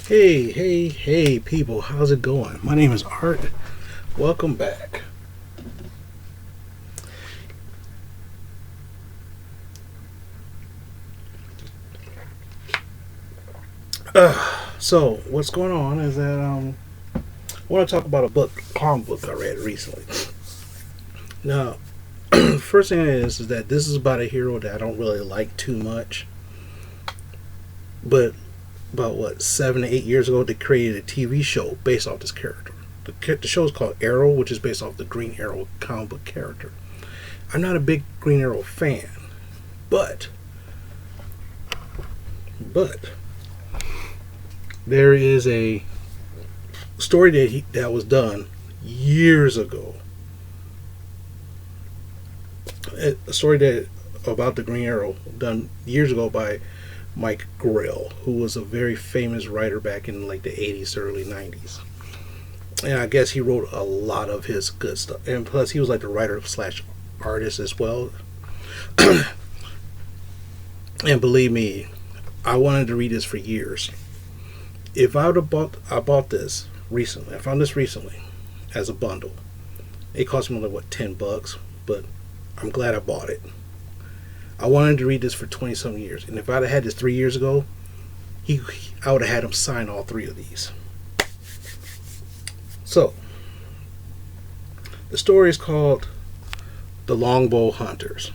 Hey, people, how's it going? My name is Art. Welcome back. So, what's going on is that I want to talk about a comic book I read recently. Now, first thing is that this is about a hero that I don't really like too much, but about 7 to 8 years ago, they created a TV show based off this character. The show is called Arrow, which is based off the Green Arrow comic book character. I'm not a big Green Arrow fan, but but there is a story that was done years ago. A story that about the Green Arrow done years ago by Mike Grell, who was a very famous writer back in like the 80s, early 90s. And I guess he wrote a lot of his good stuff. And plus, he was like the writer slash artist as well. And believe me, I wanted to read this for years. If I would have I bought this recently. I found this recently as a bundle. It cost me like $10, but I'm glad I bought it. I wanted to read this for 20 some years, and if I'd have had this 3 years ago, I would have had him sign all three of these. So, the story is called The Longbow Hunters.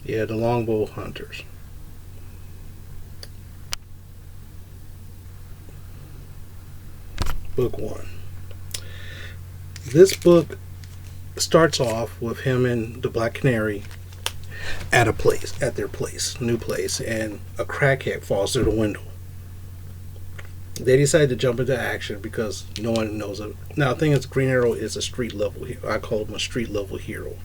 Yeah, The Longbow Hunters. Book 1. This book starts off with him and the Black Canary at their new place, and a crackhead falls through the window. They decide to jump into action because no one knows it. Now, the thing is, Green Arrow is a street level hero. I call him a street level hero,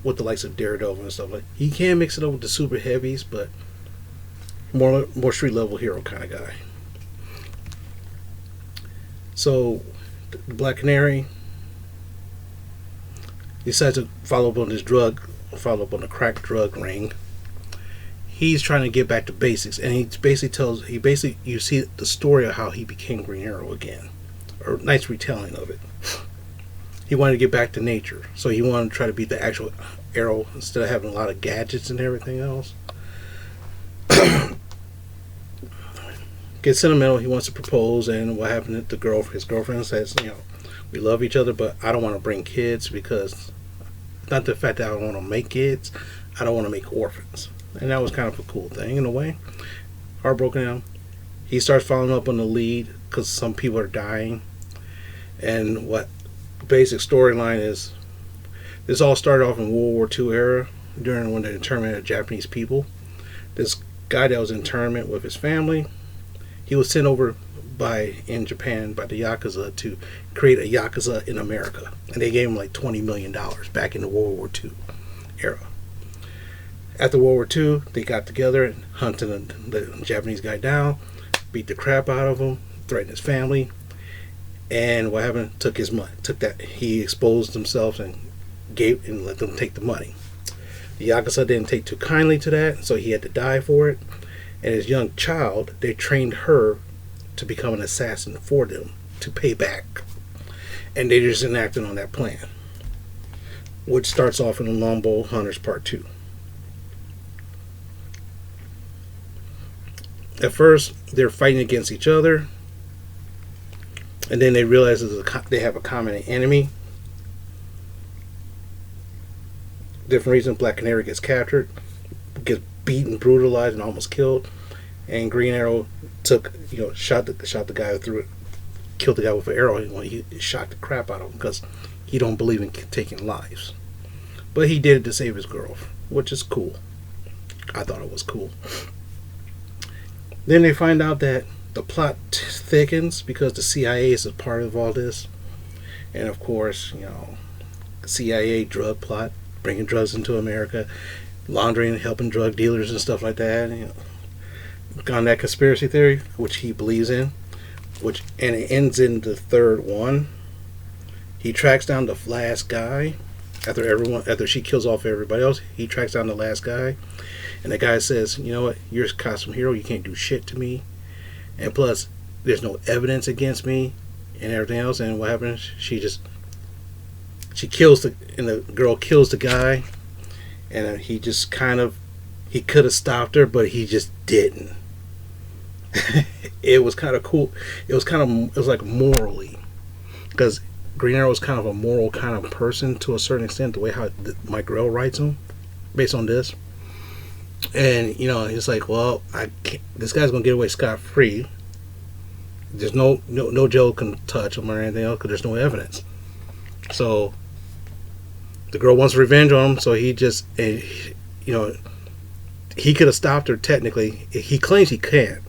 with the likes of Daredevil and stuff like. He can mix it up with the super heavies, but more street level hero kind of guy. So, the Black Canary decides to follow up on the crack drug ring. He's trying to get back to basics, and you see the story of how he became Green Arrow again, or nice retelling of it. He wanted to get back to nature, so he wanted to try to be the actual Arrow instead of having a lot of gadgets and everything else. Gets sentimental. He wants to propose, and what happened? His girlfriend says, we love each other, but I don't want to bring kids because, not the fact that I don't want to make kids, I don't want to make orphans. And that was kind of a cool thing in a way. Heartbroken now. He starts following up on the lead because some people are dying. And what basic storyline is, this all started off in World War II era, during when the internment of Japanese people. This guy that was in internment with his family, he was sent over in Japan by the Yakuza to create a Yakuza in America. And they gave him like $20 million back in the World War II era. After World War II, they got together and hunted the Japanese guy down, beat the crap out of him, threatened his family, and what happened? Took his money. He exposed himself and let them take the money. The Yakuza didn't take too kindly to that, so he had to die for it. And his young child, they trained her to become an assassin for them to pay back. And they just enacted on that plan, which starts off in the Longbow Hunters Part 2. At first, they're fighting against each other, and then they realize they have a common enemy. Different reason, Black Canary gets captured, gets beaten, brutalized, and almost killed. And Green Arrow shot the guy through it, killed the guy with an arrow. He shot the crap out of him because he don't believe in taking lives. But he did it to save his girl, which is cool. I thought it was cool. Then they find out that the plot thickens because the CIA is a part of all this. And of course, CIA drug plot, bringing drugs into America, laundering, helping drug dealers and stuff like that. On that conspiracy theory, which he believes in. and it ends in the third one. He tracks down the last guy after she kills off everybody else. He tracks down the last guy, and the guy says, "You know what? You're a costume hero. You can't do shit to me. And plus, there's no evidence against me, and everything else." And what happens? She kills the girl kills the guy, and he just he could have stopped her, but he just didn't. It was kind of cool. It was like morally, because Green Arrow is kind of a moral kind of person to a certain extent, the way how Mike Grell writes him, based on this. And he's like, well, this guy's gonna get away scot free. There's no jail can touch him or anything else because there's no evidence. So the girl wants revenge on him, so he could have stopped her technically. He claims he can't,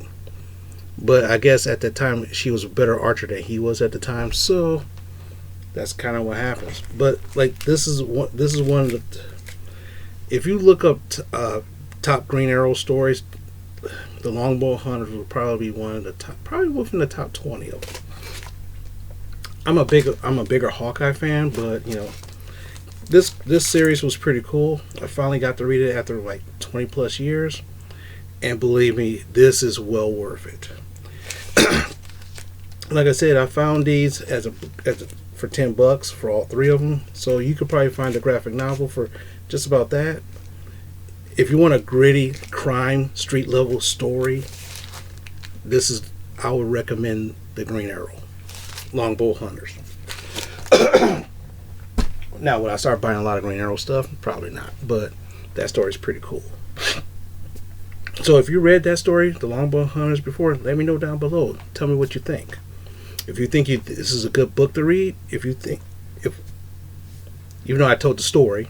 but I guess at the time she was a better archer than he was at the time, so that's kind of what happens. But like this is one of the, if you look up top Green Arrow stories, the Longbow Hunters will probably be one of the top, probably within the top 20 of them. I'm a bigger Hawkeye fan, but this series was pretty cool. I finally got to read it after like 20 plus years, and believe me, this is well worth it. Like I said, I found these for $10 for all three of them, so you could probably find a graphic novel for just about that. If you want a gritty crime street level story, I would recommend the Green Arrow, Longbow Hunters. Now, would I start buying a lot of Green Arrow stuff? Probably not, but that story is pretty cool. So if you read that story, the Longbow Hunters, before, let me know down below. Tell me what you think. If you think this is a good book to read, even though I told the story,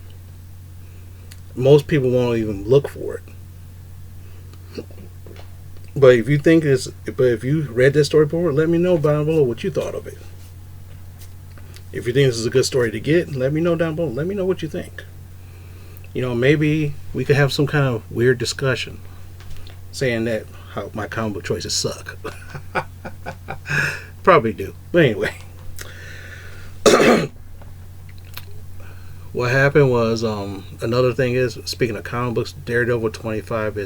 most people won't even look for it. But if you read that story before, let me know down below what you thought of it. If you think this is a good story to get, let me know down below. Let me know what you think. Maybe we could have some kind of weird discussion saying that how my comic book choices suck. Probably do. But anyway. What happened was, another thing is, speaking of comic books, Daredevil 25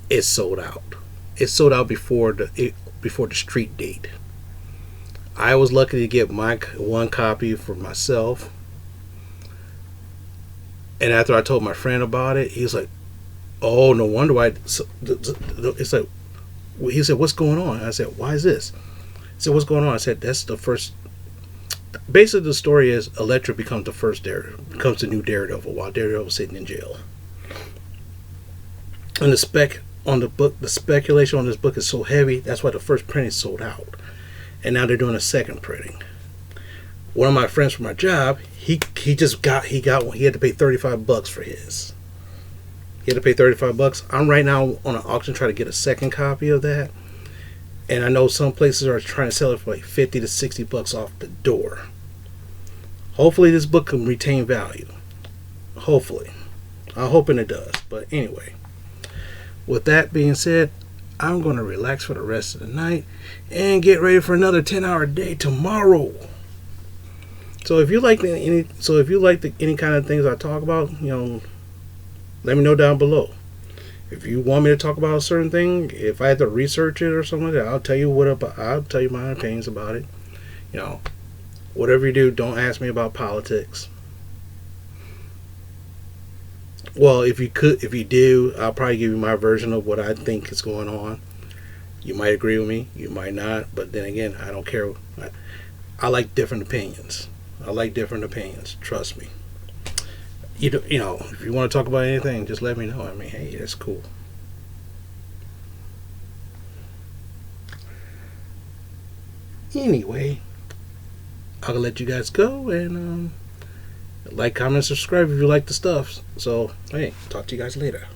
it's sold out. It's sold out before the street date. I was lucky to get my one copy for myself, and after I told my friend about it, he was like, "Oh, no wonder why." It's like, he said, "What's going on?" I said, "Why is this?" He said, "What's going on?" I said, "That's the first." Basically, the story is Elektra becomes the new Daredevil while Daredevil's sitting in jail. And the speculation on this book is so heavy. That's why the first printing sold out, and now they're doing a second printing. One of my friends from my job, he got one. He had to pay $35 for his. He had to pay $35. I'm right now on an auction trying to get a second copy of that. And I know some places are trying to sell it for like $50 to $60 off the door. Hopefully this book can retain value. Hopefully. I'm hoping it does. But anyway. With that being said, I'm going to relax for the rest of the night and get ready for another 10-hour day tomorrow. So if you like any kind of things I talk about, let me know down below. If you want me to talk about a certain thing, if I had to research it or something like that, I'll tell you my opinions about it. Whatever you do, don't ask me about politics. Well, if you do, I'll probably give you my version of what I think is going on. You might agree with me, you might not, but then again, I don't care. I like different opinions. Trust me. If you want to talk about anything, just let me know. I mean, hey, that's cool. Anyway, I'll let you guys go, and like, comment, subscribe if you like the stuff. So, hey, talk to you guys later.